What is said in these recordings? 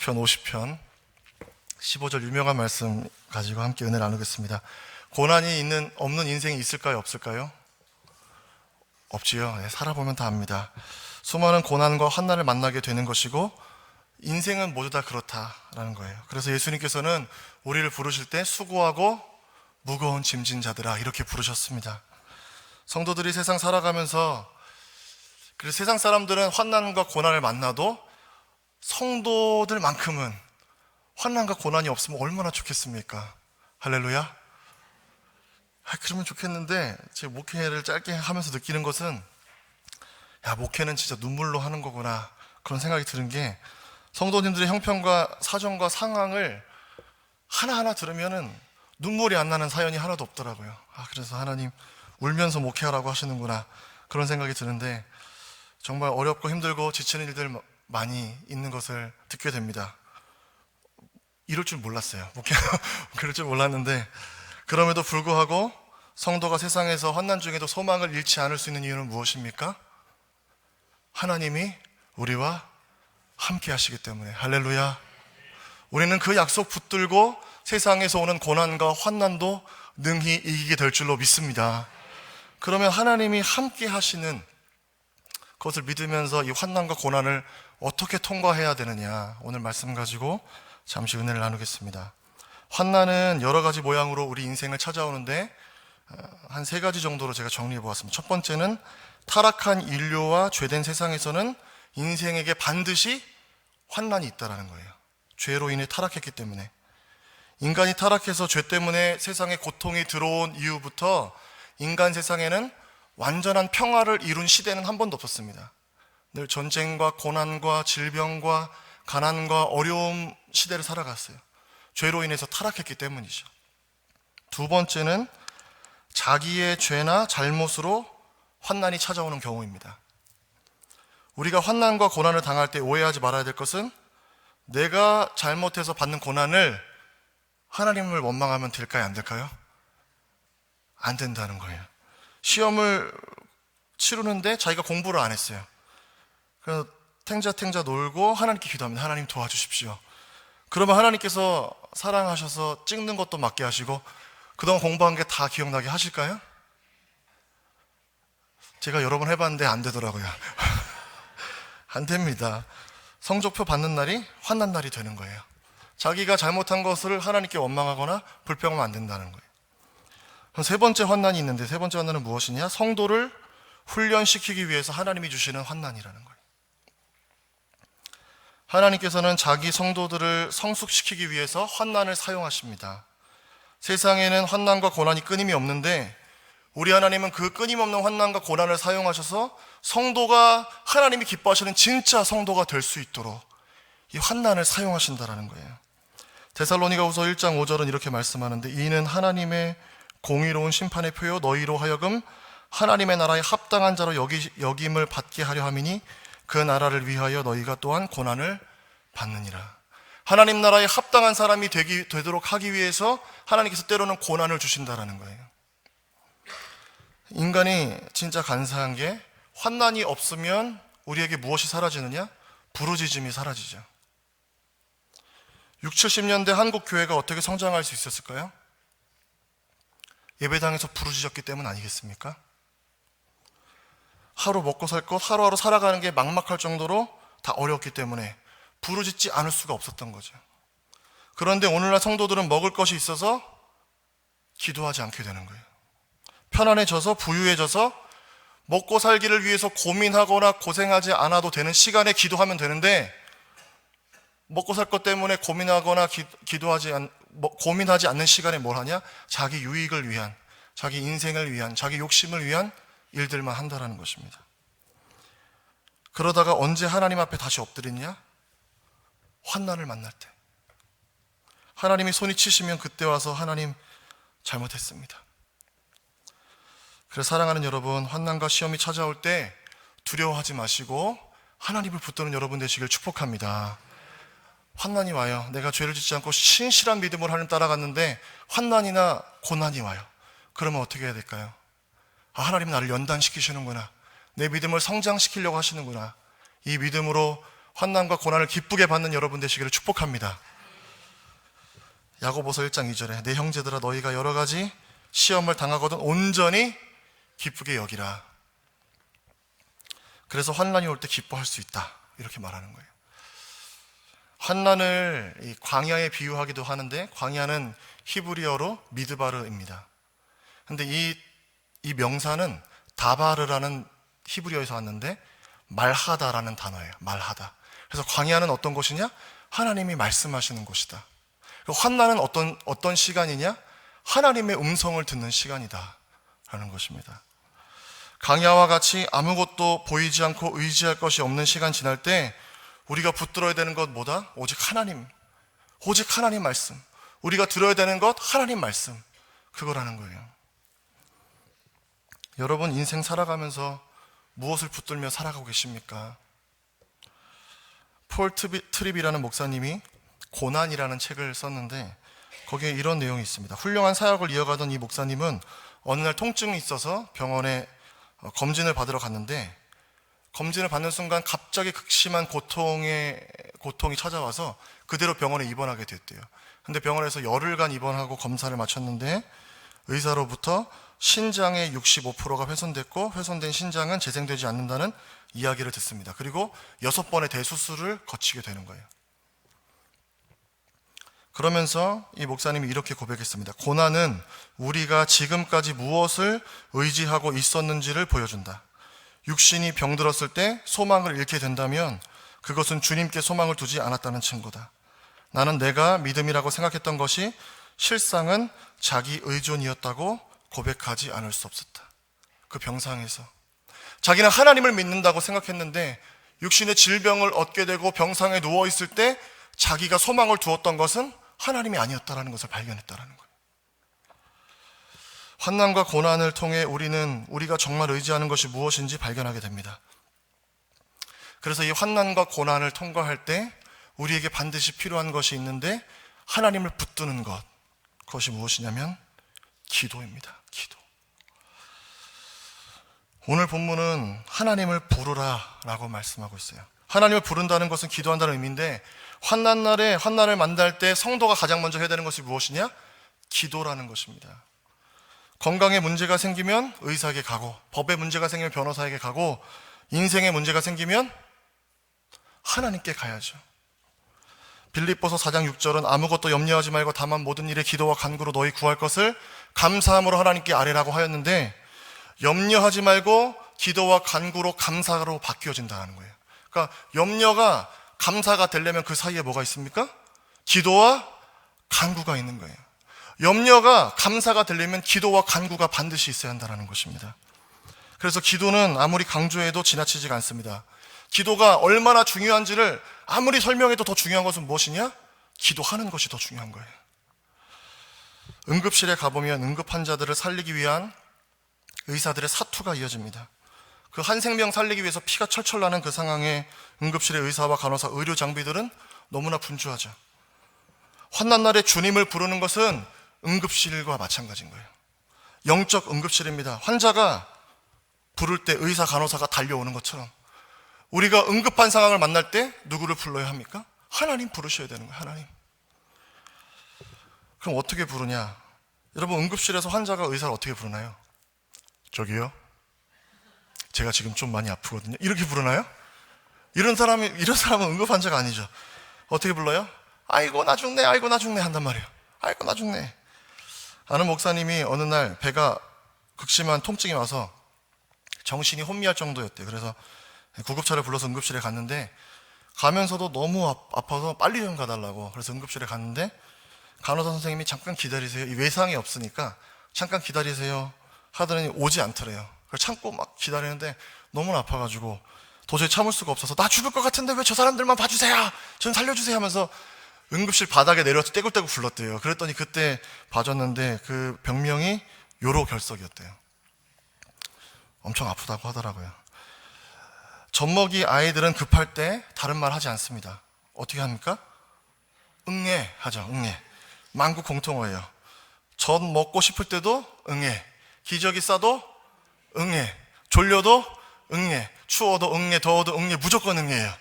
시편 50편 15절 유명한 말씀 가지고 함께 은혜 나누겠습니다. 고난이 없는 인생이 있을까요? 없을까요? 없지요. 살아보면 다 압니다. 수많은 고난과 환난을 만나게 되는 것이고 인생은 모두 다 그렇다라는 거예요. 그래서 예수님께서는 우리를 부르실 때 수고하고 무거운 짐진 자들아 이렇게 부르셨습니다. 성도들이 세상 살아가면서 그래서 세상 사람들은 환난과 고난을 만나도 성도들만큼은 환난과 고난이 없으면 얼마나 좋겠습니까? 할렐루야. 그러면 좋겠는데 제 목회를 짧게 하면서 느끼는 것은 목회는 진짜 눈물로 하는 거구나 그런 생각이 드는 게 성도님들의 형편과 사정과 상황을 하나하나 들으면은 눈물이 안 나는 사연이 하나도 없더라고요. 그래서 하나님 울면서 목회하라고 하시는구나 그런 생각이 드는데 정말 어렵고 힘들고 지치는 일들 많이 있는 것을 듣게 됩니다. 이럴 줄 몰랐어요. 그럴 줄 몰랐는데 그럼에도 불구하고 성도가 세상에서 환난 중에도 소망을 잃지 않을 수 있는 이유는 무엇입니까? 하나님이 우리와 함께 하시기 때문에. 할렐루야. 우리는 그 약속 붙들고 세상에서 오는 고난과 환난도 능히 이기게 될 줄로 믿습니다. 그러면 하나님이 함께 하시는 그것을 믿으면서 이 환난과 고난을 어떻게 통과해야 되느냐 오늘 말씀 가지고 잠시 은혜를 나누겠습니다. 환난은 여러 가지 모양으로 우리 인생을 찾아오는데 한 3가지 정도로 제가 정리해 보았습니다. 첫 번째는 타락한 인류와 죄된 세상에서는 인생에게 반드시 환난이 있다는 거예요. 죄로 인해 타락했기 때문에. 인간이 타락해서 죄 때문에 세상에 고통이 들어온 이후부터 인간 세상에는 완전한 평화를 이룬 시대는 한 번도 없었습니다. 늘 전쟁과 고난과 질병과 가난과 어려움 시대를 살아갔어요. 죄로 인해서 타락했기 때문이죠. 두 번째는 자기의 죄나 잘못으로 환난이 찾아오는 경우입니다. 우리가 환난과 고난을 당할 때 오해하지 말아야 될 것은 내가 잘못해서 받는 고난을 하나님을 원망하면 될까요? 안 될까요? 안 된다는 거예요. 시험을 치르는데 자기가 공부를 안 했어요. 그래서 탱자 놀고 하나님께 기도합니다. 하나님 도와주십시오. 그러면 하나님께서 사랑하셔서 찍는 것도 맞게 하시고 그동안 공부한 게 다 기억나게 하실까요? 제가 여러 번 해봤는데 안 되더라고요. 안 됩니다. 성적표 받는 날이 환난 날이 되는 거예요. 자기가 잘못한 것을 하나님께 원망하거나 불평하면 안 된다는 거예요. 그럼 3번째 환난이 있는데 3번째 환난은 무엇이냐? 성도를 훈련시키기 위해서 하나님이 주시는 환난이라는 거예요. 하나님께서는 자기 성도들을 성숙시키기 위해서 환난을 사용하십니다. 세상에는 환난과 고난이 끊임이 없는데 우리 하나님은 그 끊임없는 환난과 고난을 사용하셔서 성도가 하나님이 기뻐하시는 진짜 성도가 될 수 있도록 이 환난을 사용하신다라는 거예요. 데살로니가후서 1장 5절은 이렇게 말씀하는데 이는 하나님의 공의로운 심판의 표요 너희로 하여금 하나님의 나라에 합당한 자로 여김을 받게 하려 함이니 그 나라를 위하여 너희가 또한 고난을 받느니라. 하나님 나라에 합당한 사람이 되도록 하기 위해서 하나님께서 때로는 고난을 주신다라는 거예요. 인간이 진짜 간사한 게 환난이 없으면 우리에게 무엇이 사라지느냐? 부르짖음이 사라지죠. 60, 70년대 한국 교회가 어떻게 성장할 수 있었을까요? 예배당에서 부르짖었기 때문 아니겠습니까? 하루 먹고 살 것, 하루하루 살아가는 게 막막할 정도로 다 어려웠기 때문에 부르짖지 않을 수가 없었던 거죠. 그런데 오늘날 성도들은 먹을 것이 있어서 기도하지 않게 되는 거예요. 편안해져서 부유해져서 먹고 살기를 위해서 고민하거나 고생하지 않아도 되는 시간에 기도하면 되는데 먹고 살 것 때문에 고민하거나 고민하지 않는 시간에 뭘 하냐? 자기 유익을 위한, 자기 인생을 위한, 자기 욕심을 위한 일들만 한다라는 것입니다. 그러다가 언제 하나님 앞에 다시 엎드리냐? 환난을 만날 때. 하나님이 손이 치시면 그때 와서 하나님 잘못했습니다. 그래서 사랑하는 여러분, 환난과 시험이 찾아올 때 두려워하지 마시고 하나님을 붙드는 여러분 되시길 축복합니다. 환난이 와요. 내가 죄를 짓지 않고 신실한 믿음으로 하나님 따라갔는데 환난이나 고난이 와요. 그러면 어떻게 해야 될까요? 하나님 나를 연단시키시는구나. 내 믿음을 성장시키려고 하시는구나. 이 믿음으로 환난과 고난을 기쁘게 받는 여러분 되시기를 축복합니다. 야고보서 1장 2절에 내 형제들아 너희가 여러 가지 시험을 당하거든 온전히 기쁘게 여기라. 그래서 환난이 올 때 기뻐할 수 있다, 이렇게 말하는 거예요. 환난을 이 광야에 비유하기도 하는데, 광야는 히브리어로 미드바르입니다. 근데 이 명사는 다바르라는 히브리어에서 왔는데 말하다라는 단어예요. 말하다. 그래서 광야는 어떤 곳이냐? 하나님이 말씀하시는 곳이다. 그리고 환난은 어떤 시간이냐? 하나님의 음성을 듣는 시간이다 라는 것입니다. 광야와 같이 아무것도 보이지 않고 의지할 것이 없는 시간 지날 때 우리가 붙들어야 되는 것 뭐다? 오직 하나님 말씀. 우리가 들어야 되는 것 하나님 말씀, 그거라는 거예요. 여러분 인생 살아가면서 무엇을 붙들며 살아가고 계십니까? 폴 트립이라는 목사님이 고난이라는 책을 썼는데 거기에 이런 내용이 있습니다. 훌륭한 사역을 이어가던 이 목사님은 어느 날 통증이 있어서 병원에 검진을 받으러 갔는데, 검진을 받는 순간 갑자기 극심한 고통이 찾아와서 그대로 병원에 입원하게 됐대요. 근데 병원에서 열흘간 입원하고 검사를 마쳤는데 의사로부터 신장의 65%가 훼손됐고 훼손된 신장은 재생되지 않는다는 이야기를 듣습니다. 그리고 6번의 대수술을 거치게 되는 거예요. 그러면서 이 목사님이 이렇게 고백했습니다. 고난은 우리가 지금까지 무엇을 의지하고 있었는지를 보여준다. 육신이 병들었을 때 소망을 잃게 된다면 그것은 주님께 소망을 두지 않았다는 증거다. 나는 내가 믿음이라고 생각했던 것이 실상은 자기 의존이었다고 고백하지 않을 수 없었다. 그 병상에서 자기는 하나님을 믿는다고 생각했는데 육신의 질병을 얻게 되고 병상에 누워있을 때 자기가 소망을 두었던 것은 하나님이 아니었다는 것을 발견했다는 거예요. 환난과 고난을 통해 우리는 우리가 정말 의지하는 것이 무엇인지 발견하게 됩니다. 그래서 이 환난과 고난을 통과할 때 우리에게 반드시 필요한 것이 있는데, 하나님을 붙드는 것, 그것이 무엇이냐면 기도입니다. 기도. 오늘 본문은 하나님을 부르라 라고 말씀하고 있어요. 하나님을 부른다는 것은 기도한다는 의미인데, 환난날에 환난을 만날 때 성도가 가장 먼저 해야 되는 것이 무엇이냐? 기도라는 것입니다. 건강에 문제가 생기면 의사에게 가고, 법에 문제가 생기면 변호사에게 가고, 인생에 문제가 생기면 하나님께 가야죠. 빌립보서 4장 6절은 아무것도 염려하지 말고 다만 모든 일에 기도와 간구로 너희 구할 것을 감사함으로 하나님께 아뢰라고 하였는데, 염려하지 말고 기도와 간구로 감사로 바뀌어진다는 거예요. 그러니까 염려가 감사가 되려면 그 사이에 뭐가 있습니까? 기도와 간구가 있는 거예요. 염려가 감사가 되려면 기도와 간구가 반드시 있어야 한다는 것입니다. 그래서 기도는 아무리 강조해도 지나치지가 않습니다. 기도가 얼마나 중요한지를 아무리 설명해도 더 중요한 것은 무엇이냐? 기도하는 것이 더 중요한 거예요. 응급실에 가보면 응급 환자들을 살리기 위한 의사들의 사투가 이어집니다. 그 한 생명 살리기 위해서 피가 철철 나는 그 상황에 응급실의 의사와 간호사, 의료 장비들은 너무나 분주하죠. 환난날에 주님을 부르는 것은 응급실과 마찬가지인 거예요. 영적 응급실입니다. 환자가 부를 때 의사, 간호사가 달려오는 것처럼 우리가 응급한 상황을 만날 때 누구를 불러야 합니까? 하나님 부르셔야 되는 거예요. 하나님. 그럼 어떻게 부르냐? 여러분, 응급실에서 환자가 의사를 어떻게 부르나요? 저기요, 제가 지금 좀 많이 아프거든요. 이렇게 부르나요? 이런 사람은 응급 환자가 아니죠. 어떻게 불러요? 아이고 나 죽네, 아이고 나 죽네 한단 말이에요. 아이고 나 죽네. 아는 목사님이 어느 날 배가 극심한 통증이 와서 정신이 혼미할 정도였대요. 그래서 구급차를 불러서 응급실에 갔는데, 가면서도 너무 아파서 빨리 좀 가달라고, 그래서 응급실에 갔는데 간호사 선생님이 잠깐 기다리세요, 이 외상이 없으니까 잠깐 기다리세요 하더니 오지 않더래요. 그래서 참고 막 기다리는데 너무 아파가지고 도저히 참을 수가 없어서 나 죽을 것 같은데 왜 저 사람들만 봐주세요, 전 살려주세요 하면서 응급실 바닥에 내려서 떼굴떼굴 불렀대요. 그랬더니 그때 봐줬는데 그 병명이 요로결석이었대요. 엄청 아프다고 하더라고요. 젖먹이 아이들은 급할 때 다른 말 하지 않습니다. 어떻게 합니까? 응애 하죠. 응애. 만국 공통어예요. 젖 먹고 싶을 때도 응애, 기저귀 싸도 응애, 졸려도 응애, 추워도 응애, 더워도 응애, 무조건 응애예요.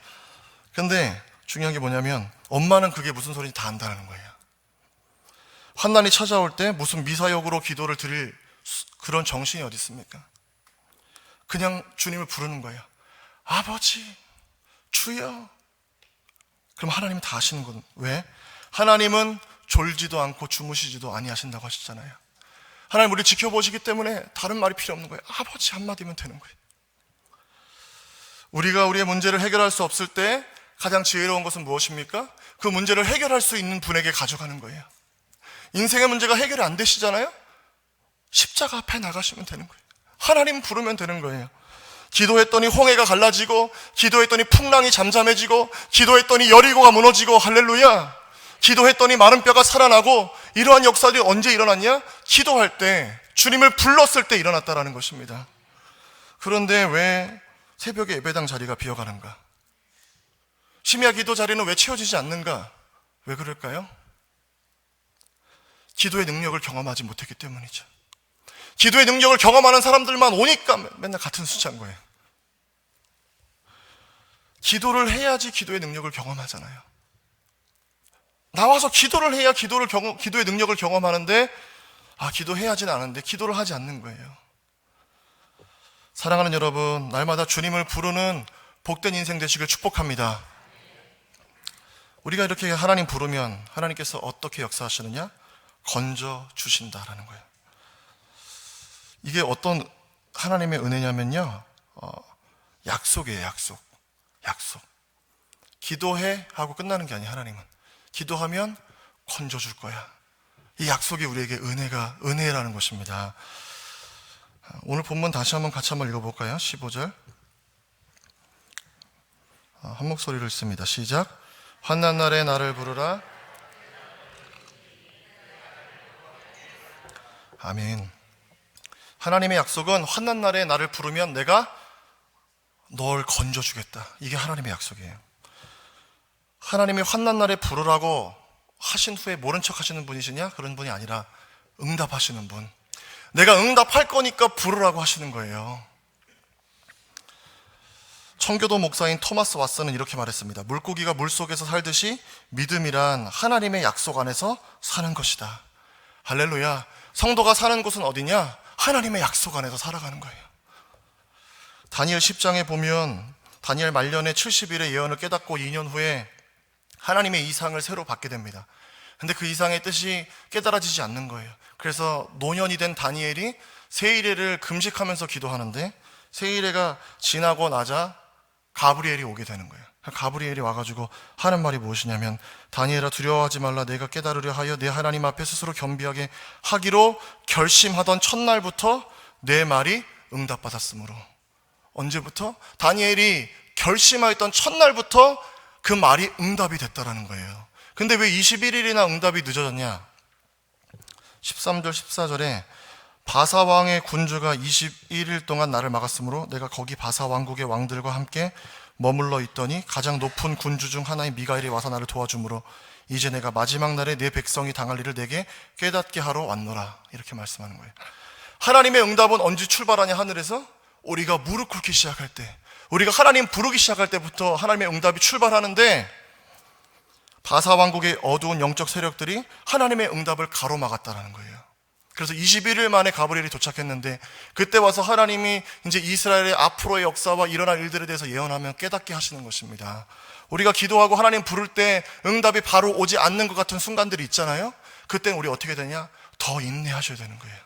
근데 중요한 게 뭐냐면 엄마는 그게 무슨 소리인지 다 안다는 거예요. 환난이 찾아올 때 무슨 미사역으로 기도를 드릴 그런 정신이 어디 있습니까? 그냥 주님을 부르는 거예요. 아버지, 주여. 그럼 하나님은 다 아시는 건 왜? 하나님은 졸지도 않고 주무시지도 아니하신다고 하셨잖아요. 하나님 우리 지켜보시기 때문에 다른 말이 필요 없는 거예요. 아버지 한마디면 되는 거예요. 우리가 우리의 문제를 해결할 수 없을 때 가장 지혜로운 것은 무엇입니까? 그 문제를 해결할 수 있는 분에게 가져가는 거예요. 인생의 문제가 해결이 안 되시잖아요? 십자가 앞에 나가시면 되는 거예요. 하나님 부르면 되는 거예요. 기도했더니 홍해가 갈라지고, 기도했더니 풍랑이 잠잠해지고, 기도했더니 여리고가 무너지고, 할렐루야. 기도했더니 마른 뼈가 살아나고, 이러한 역사들이 언제 일어났냐? 기도할 때, 주님을 불렀을 때 일어났다라는 것입니다. 그런데 왜 새벽에 예배당 자리가 비어가는가? 심야 기도 자리는 왜 채워지지 않는가? 왜 그럴까요? 기도의 능력을 경험하지 못했기 때문이죠. 기도의 능력을 경험하는 사람들만 오니까 맨날 같은 숫자인 거예요. 기도를 해야지 기도의 능력을 경험하잖아요. 나와서 기도를 해야 기도의 능력을 경험하는데, 기도해야지는 않은데 기도를 하지 않는 거예요. 사랑하는 여러분, 날마다 주님을 부르는 복된 인생 되시길 축복합니다. 우리가 이렇게 하나님 부르면 하나님께서 어떻게 역사하시느냐? 건져 주신다라는 거예요. 이게 어떤 하나님의 은혜냐면요, 약속이에요. 약속. 기도해 하고 끝나는 게 아니에요. 하나님은 기도하면 건져줄 거야. 이 약속이 우리에게 은혜라는 것입니다. 오늘 본문 다시 같이 한번 읽어볼까요? 15절 한 목소리로 읽습니다. 시작. 환난 날에 나를 부르라. 아멘. 하나님의 약속은 환난 날에 나를 부르면 내가 널 건져주겠다. 이게 하나님의 약속이에요. 하나님이 환난 날에 부르라고 하신 후에 모른 척 하시는 분이시냐? 그런 분이 아니라 응답하시는 분. 내가 응답할 거니까 부르라고 하시는 거예요. 청교도 목사인 토마스 왓슨은 이렇게 말했습니다. 물고기가 물속에서 살듯이 믿음이란 하나님의 약속 안에서 사는 것이다. 할렐루야. 성도가 사는 곳은 어디냐? 하나님의 약속 안에서 살아가는 거예요. 다니엘 10장에 보면 다니엘 말년에 70일의 예언을 깨닫고 2년 후에 하나님의 이상을 새로 받게 됩니다. 근데 그 이상의 뜻이 깨달아지지 않는 거예요. 그래서 노년이 된 다니엘이 세일회를 금식하면서 기도하는데, 세일회가 지나고 나자 가브리엘이 오게 되는 거예요. 가브리엘이 와가지고 하는 말이 무엇이냐면, 다니엘아 두려워하지 말라. 내가 깨달으려 하여 내 하나님 앞에 스스로 겸비하게 하기로 결심하던 첫날부터 내 말이 응답받았으므로. 언제부터? 다니엘이 결심하였던 첫날부터 그 말이 응답이 됐다라는 거예요. 근데 왜 21일이나 응답이 늦어졌냐? 13절 14절에 바사 왕의 군주가 21일 동안 나를 막았으므로 내가 거기 바사 왕국의 왕들과 함께 머물러 있더니 가장 높은 군주 중 하나인 미가엘이 와서 나를 도와주므로 이제 내가 마지막 날에 내 백성이 당할 일을 내게 깨닫게 하러 왔노라. 이렇게 말씀하는 거예요. 하나님의 응답은 언제 출발하냐? 하늘에서 우리가 무릎 꿇기 시작할 때, 우리가 하나님 부르기 시작할 때부터 하나님의 응답이 출발하는데, 바사 왕국의 어두운 영적 세력들이 하나님의 응답을 가로막았다라는 거예요. 그래서 21일 만에 가브리엘이 도착했는데, 그때 와서 하나님이 이제 이스라엘의 앞으로의 역사와 일어날 일들에 대해서 예언하며 깨닫게 하시는 것입니다. 우리가 기도하고 하나님 부를 때 응답이 바로 오지 않는 것 같은 순간들이 있잖아요. 그때는 우리 어떻게 되냐? 더 인내하셔야 되는 거예요.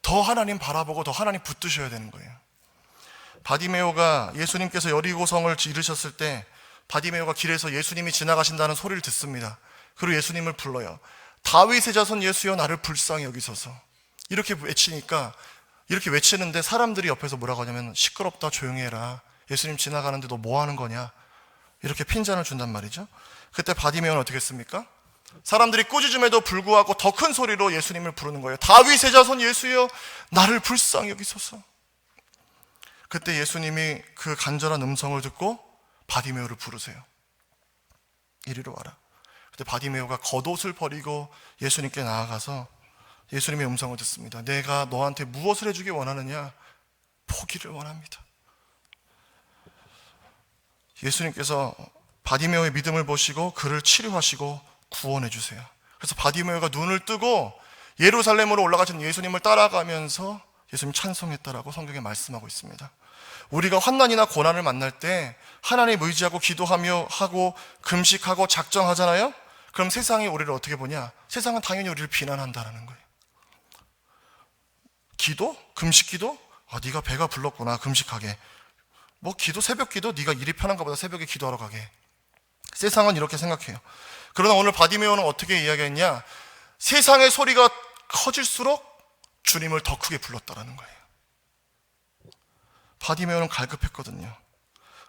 더 하나님 바라보고 더 하나님 붙드셔야 되는 거예요. 바디메오가 예수님께서 여리고성을 이르셨을 때 바디메오가 길에서 예수님이 지나가신다는 소리를 듣습니다. 그리고 예수님을 불러요. 다윗의 자손 예수여 나를 불쌍히 여기소서. 이렇게 외치니까, 이렇게 외치는데 사람들이 옆에서 뭐라고 하냐면, 시끄럽다, 조용히 해라. 예수님 지나가는데 너 뭐 하는 거냐? 이렇게 핀잔을 준단 말이죠. 그때 바디메오는 어떻게 했습니까? 사람들이 꾸짖음에도 불구하고 더 큰 소리로 예수님을 부르는 거예요. 다윗의 자손 예수여 나를 불쌍히 여기소서. 그때 예수님이 그 간절한 음성을 듣고 바디메오를 부르세요. 이리로 와라. 그때 바디메오가 겉옷을 버리고 예수님께 나아가서 예수님의 음성을 듣습니다. 내가 너한테 무엇을 해주기 원하느냐? 보기를 원합니다. 예수님께서 바디메오의 믿음을 보시고 그를 치료하시고 구원해 주세요. 그래서 바디메오가 눈을 뜨고 예루살렘으로 올라가시는 예수님을 따라가면서 예수님 찬송했다라고 성경에 말씀하고 있습니다. 우리가 환난이나 고난을 만날 때 하나님 의지하고 기도하며 하고 금식하고 작정하잖아요. 그럼 세상이 우리를 어떻게 보냐? 세상은 당연히 우리를 비난한다라는 거예요. 기도? 금식 기도? 네가 배가 불렀구나, 금식하게. 뭐 기도, 새벽 기도? 네가 일이 편한가 보다 새벽에 기도하러 가게. 세상은 이렇게 생각해요. 그러나 오늘 바디메오는 어떻게 이야기했냐? 세상의 소리가 커질수록 주님을 더 크게 불렀다라는 거예요. 바디메오는 갈급했거든요.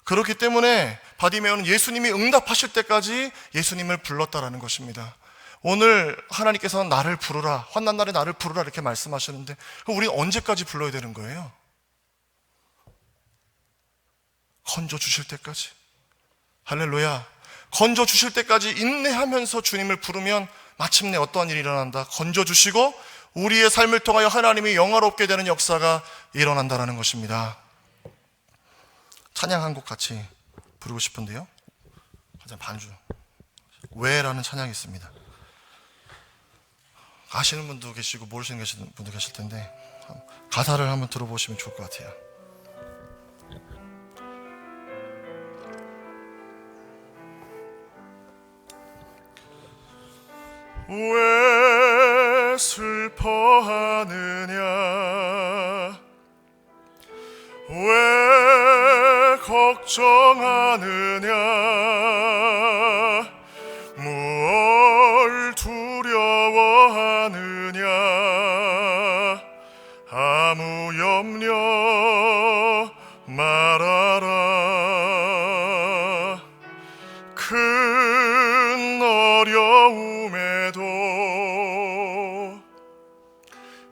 그렇기 때문에 바디메오는 예수님이 응답하실 때까지 예수님을 불렀다라는 것입니다. 오늘 하나님께서는 나를 부르라, 환난 날에 나를 부르라 이렇게 말씀하시는데 우리는 언제까지 불러야 되는 거예요? 건져 주실 때까지. 할렐루야. 건져 주실 때까지 인내하면서 주님을 부르면 마침내 어떠한 일이 일어난다? 건져 주시고 우리의 삶을 통하여 하나님이 영화롭게 되는 역사가 일어난다는 것입니다. 찬양 한 곡 같이 부르고 싶은데요. 가장 반주. 왜라는 찬양이 있습니다. 아시는 분도 계시고 모르시는 분도 계실 텐데 가사를 한번 들어보시면 좋을 것 같아요. 왜 슬퍼하느냐? 왜 걱정하느냐? 무얼 두려워하느냐? 아무 염려 말아라. 큰 어려움에도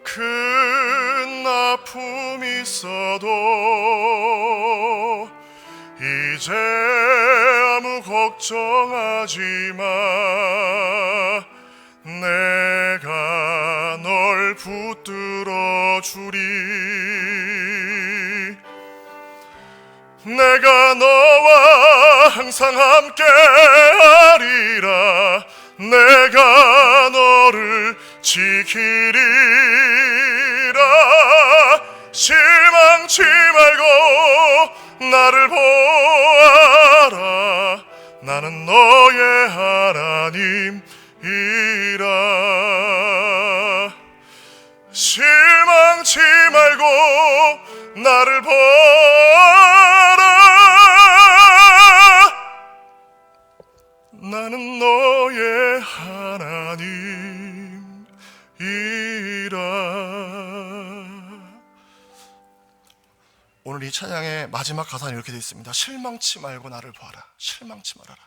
큰 아픔 있어도 이제 아무 걱정하지 마. 내가 널 붙들어 주리. 내가 너와 항상 함께 하리라. 내가 너를 지키리라. 실망치 말고 나를 보아라. 나는 너의 하나님이라. 실망치 말고 나를 보아라. 나는 너의 하나님이라. 오늘 이 찬양의 마지막 가사는 이렇게 되어 있습니다. 실망치 말고 나를 봐라. 실망치 말아라.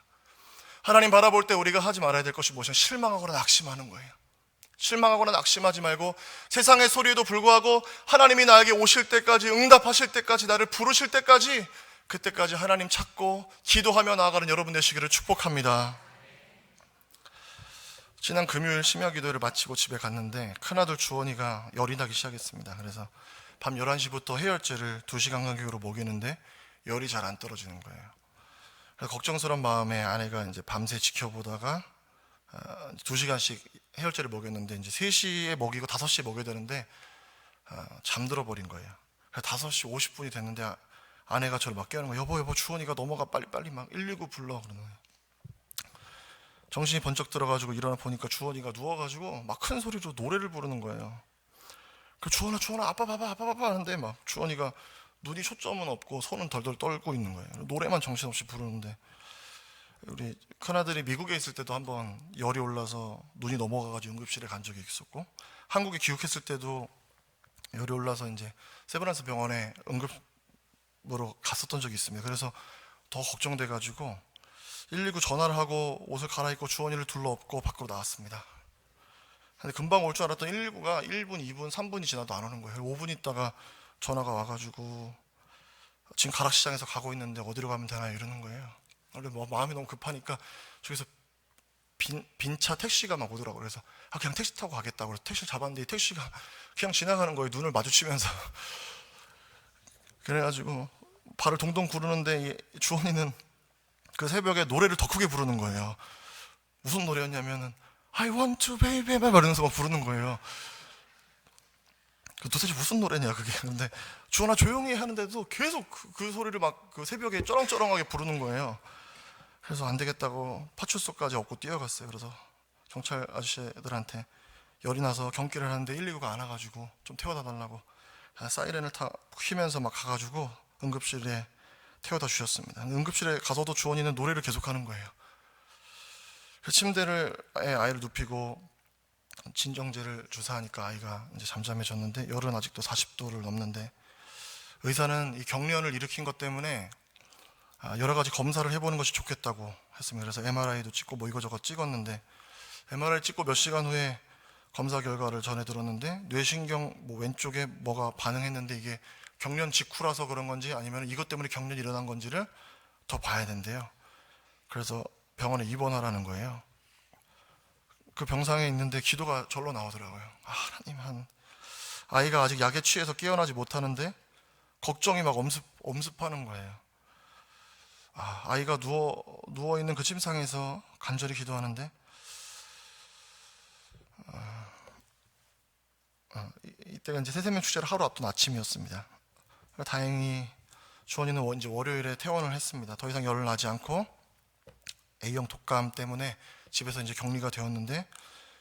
하나님 바라볼 때 우리가 하지 말아야 될 것이 무엇이냐? 실망하거나 낙심하는 거예요. 실망하거나 낙심하지 말고 세상의 소리에도 불구하고 하나님이 나에게 오실 때까지, 응답하실 때까지, 나를 부르실 때까지, 그때까지 하나님 찾고 기도하며 나아가는 여러분 되시기를 축복합니다. 지난 금요일 심야기도를 마치고 집에 갔는데 큰아들 주원이가 열이 나기 시작했습니다. 그래서 밤 11시부터 해열제를 2시간 간격으로 먹이는데 열이 잘 안 떨어지는 거예요. 그래서 걱정스러운 마음에 아내가 이제 밤새 지켜보다가 2시간씩 해열제를 먹였는데 이제 3시에 먹이고 5시에 먹여야 되는데 잠들어 버린 거예요. 그래서 5시 50분이 됐는데 아내가 저를 막 깨우는 거예요. 여보 주원이가 넘어가, 빨리 막 119 불러 그러는 거예요. 정신이 번쩍 들어가지고 일어나 보니까 주원이가 누워가지고 막 큰 소리로 노래를 부르는 거예요. 그 주원아 아빠 봐봐 하는데 막 주원이가 눈이 초점은 없고 손은 덜덜 떨고 있는 거예요. 노래만 정신없이 부르는데 우리 큰아들이 미국에 있을 때도 한번 열이 올라서 눈이 넘어가가지고 응급실에 간 적이 있었고, 한국에 귀국했을 때도 열이 올라서 이제 세브란스 병원에 응급으로 갔었던 적이 있습니다. 그래서 더 걱정돼가지고 119 전화를 하고 옷을 갈아입고 주원이를 둘러엎고 밖으로 나왔습니다. 근데 금방 올 줄 알았던 119가 1분, 2분, 3분이 지나도 안 오는 거예요. 5분 있다가 전화가 와가지고 지금 가락시장에서 가고 있는데 어디로 가면 되나요? 이러는 거예요. 원래 마음이 너무 급하니까 저기서 빈 차 택시가 막 오더라고요. 그래서 그냥 택시 타고 가겠다고 그래서 택시를 잡았는데 택시가 그냥 지나가는 거예요. 눈을 마주치면서. 그래가지고 발을 동동 구르는데 주원이는 그 새벽에 노래를 더 크게 부르는 거예요. 무슨 노래였냐면은 I want to baby 막 이러면서 막 부르는 거예요. 도대체 무슨 노래냐 그게. 근데 주원아 조용히 하는데도 계속 그 소리를 막 그 새벽에 쩌렁쩌렁하게 부르는 거예요. 그래서 안 되겠다고 파출소까지 업고 뛰어갔어요. 그래서 경찰 아저씨들한테 열이 나서 경기를 하는데 119가 안 와가지고 좀 태워다 달라고 사이렌을 휘면서 막 가가지고 응급실에 태워다 주셨습니다. 응급실에 가서도 주원이는 노래를 계속하는 거예요. 침대를 아이를 눕히고 진정제를 주사하니까 아이가 이제 잠잠해졌는데 열은 아직도 40도를 넘는데 의사는 이 경련을 일으킨 것 때문에 여러 가지 검사를 해보는 것이 좋겠다고 했습니다. 그래서 MRI도 찍고 뭐 이거저거 찍었는데 MRI 찍고 몇 시간 후에 검사 결과를 전해 들었는데 뇌신경 뭐 왼쪽에 뭐가 반응했는데 이게 경련 직후라서 그런 건지 아니면 이것 때문에 경련이 일어난 건지를 더 봐야 된대요. 그래서 병원에 입원하라는 거예요. 그 병상에 있는데 기도가 절로 나오더라고요. 하나님, 아이가 아직 약에 취해서 깨어나지 못하는데 걱정이 막 엄습하는 거예요. 아이가 누워있는 그 침상에서 간절히 기도하는데 이때가 이제 새세명 축제를 하루 앞둔 아침이었습니다. 다행히 주원이는 이제 월요일에 퇴원을 했습니다. 더 이상 열을 나지 않고 A형 독감 때문에 집에서 이제 격리가 되었는데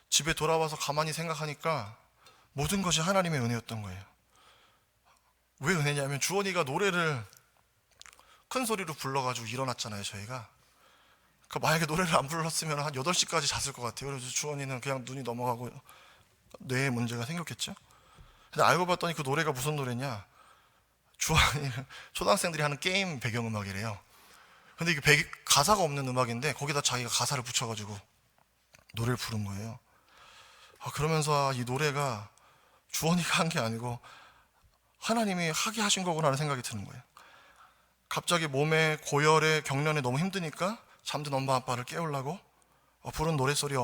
집에 돌아와서 가만히 생각하니까 모든 것이 하나님의 은혜였던 거예요. 왜 은혜냐면 주원이가 노래를 큰 소리로 불러가지고 일어났잖아요, 저희가. 만약에 노래를 안 불렀으면 한 8시까지 잤을 것 같아요. 그래서 주원이는 그냥 눈이 넘어가고 뇌에 문제가 생겼겠죠. 근데 알고 봤더니 그 노래가 무슨 노래냐, 주원이 초등학생들이 하는 게임 배경음악이래요. 근데 이게 가사가 없는 음악인데 거기다 자기가 가사를 붙여가지고 노래를 부른 거예요. 그러면서 이 노래가 주원이가 한 게 아니고 하나님이 하게 하신 거구나 하는 생각이 드는 거예요. 갑자기 몸에 고열에 경련에 너무 힘드니까 잠든 엄마 아빠를 깨우려고 부른 노래소리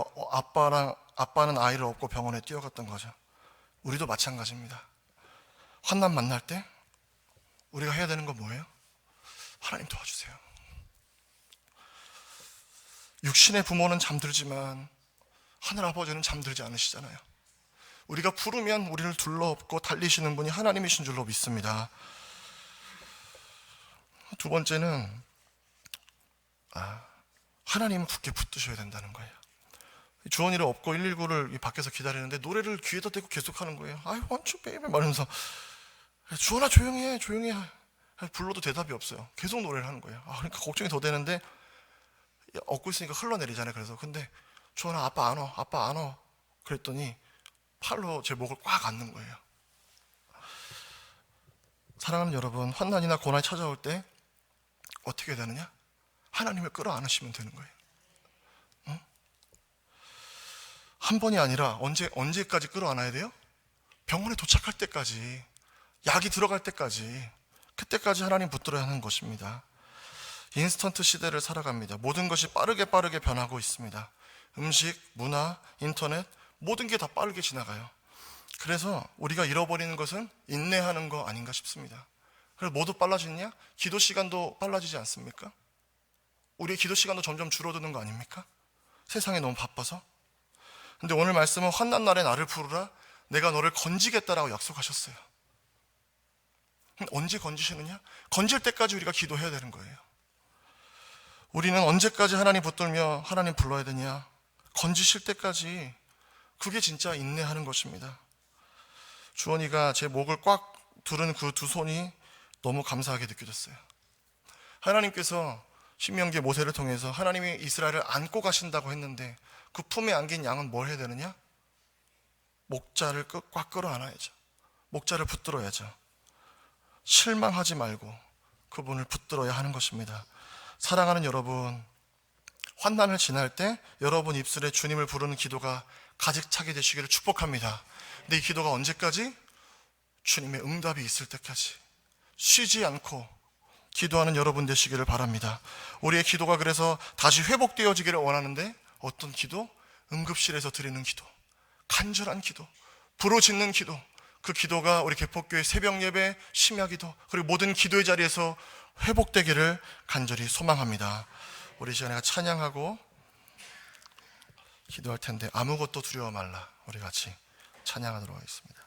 아빠는 아이를 업고 병원에 뛰어갔던 거죠. 우리도 마찬가지입니다. 환난 만날 때 우리가 해야 되는 건 뭐예요? 하나님 도와주세요. 육신의 부모는 잠들지만 하늘아버지는 잠들지 않으시잖아요. 우리가 부르면 우리를 둘러엎고 달리시는 분이 하나님이신 줄로 믿습니다. 두 번째는 하나님은 굳게 붙드셔야 된다는 거예요. 주원이를 업고 119를 밖에서 기다리는데 노래를 귀에다 대고 계속하는 거예요. I want you baby 말하면서 주원아 조용히 해 불러도 대답이 없어요. 계속 노래를 하는 거예요. 그러니까 걱정이 더 되는데 업고 있으니까 흘러내리잖아요. 그래서 근데 주원아 아빠 안 와 그랬더니 팔로 제 목을 꽉 안는 거예요. 사랑하는 여러분, 환난이나 고난이 찾아올 때 어떻게 해야 되느냐? 하나님을 끌어안으시면 되는 거예요. 응? 한 번이 아니라 언제까지 끌어안아야 돼요? 병원에 도착할 때까지, 약이 들어갈 때까지, 그때까지 하나님 붙들어야 하는 것입니다. 인스턴트 시대를 살아갑니다. 모든 것이 빠르게 변하고 있습니다. 음식, 문화, 인터넷 모든 게 다 빠르게 지나가요. 그래서 우리가 잃어버리는 것은 인내하는 거 아닌가 싶습니다. 그래서 뭐도 빨라지냐? 기도 시간도 빨라지지 않습니까? 우리의 기도 시간도 점점 줄어드는 거 아닙니까? 세상에 너무 바빠서. 근데 오늘 말씀은 환난 날에 나를 부르라 내가 너를 건지겠다라고 약속하셨어요. 언제 건지시느냐? 건질 때까지 우리가 기도해야 되는 거예요. 우리는 언제까지 하나님 붙들며 하나님 불러야 되냐? 건지실 때까지. 그게 진짜 인내하는 것입니다. 주원이가 제 목을 꽉 두른 그 두 손이 너무 감사하게 느껴졌어요. 하나님께서 신명기의 모세를 통해서 하나님이 이스라엘을 안고 가신다고 했는데 그 품에 안긴 양은 뭘 해야 되느냐? 목자를 꽉 끌어안아야죠. 목자를 붙들어야죠. 실망하지 말고 그분을 붙들어야 하는 것입니다. 사랑하는 여러분, 환난을 지날 때 여러분 입술에 주님을 부르는 기도가 가득 차게 되시기를 축복합니다. 근데 이 기도가 언제까지? 주님의 응답이 있을 때까지 쉬지 않고 기도하는 여러분 되시기를 바랍니다. 우리의 기도가 그래서 다시 회복되어지기를 원하는데 어떤 기도? 응급실에서 드리는 기도, 간절한 기도, 부르짖는 기도. 그 기도가 우리 개폭교회 새벽 예배, 심야 기도, 그리고 모든 기도의 자리에서 회복되기를 간절히 소망합니다. 우리 시간에 찬양하고 기도할 텐데 아무것도 두려워 말라. 우리 같이 찬양하도록 하겠습니다.